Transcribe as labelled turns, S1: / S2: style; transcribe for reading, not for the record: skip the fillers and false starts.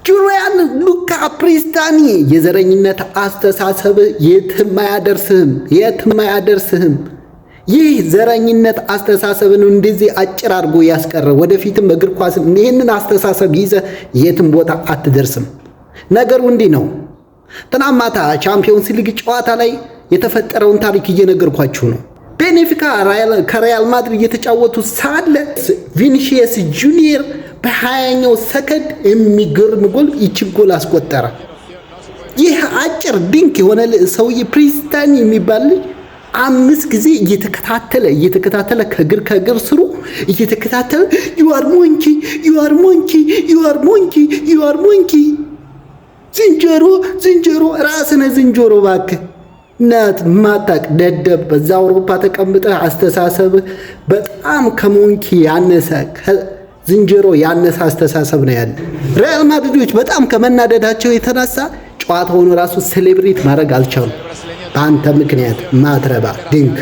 S1: ጁሊያን ሉካ ፕሪስታኒ የዘረኝነት አስተሳሰብ የትም አያደርስህም። ይህ ዘረኝነት አስተሳሰብን እንደዚህ አጭር አድርጎ ያስቀረ ወደፊትም እግር ኳስ ይህንን አስተሳሰብ ይዘ የትም ቦታ አትደርስም። ነገሩ እንዲህ ነው። ትናንት ማታ ቻምፒዮንስ ሊግ ጨዋታ ላይ የተፈጠረውን ታሪክ እየነገርኳችሁ ነው። ቤኔፊካ ከሪያል ማድሪድ እየተጫወቱ ሳለ ቪኒሺየስ ጁኒየር በ20ኛው ሰከንድ የሚገርም ጎል ጎል አስቆጠረ። ይህ አጭር ድንክ የሆነ ሰውዬ ፕሪስታኒ የሚባል ልጅ 5 ጊዜ እየተከታተለ ከግር ስሩ እየተከታተለ you are monkey ዝንጀሮ ራስነ ዝንጀሮ እባክህ ናት ማታቅ ደደብ በዛ አውሮፓ ተቀምጠ አስተሳሰብ በጣም ከሞንኪ ያነሰ ዝንጀሮ ያነሰ አስተሳሰብ ነው ያለ። ሪያል ማድሪዶች በጣም ከመናደዳቸው የተነሳ ጨዋታውን ራሱ ሴሌብሬት ማድረግ አልቻሉም። በአንተ ምክንያት ማትረባ ድንክ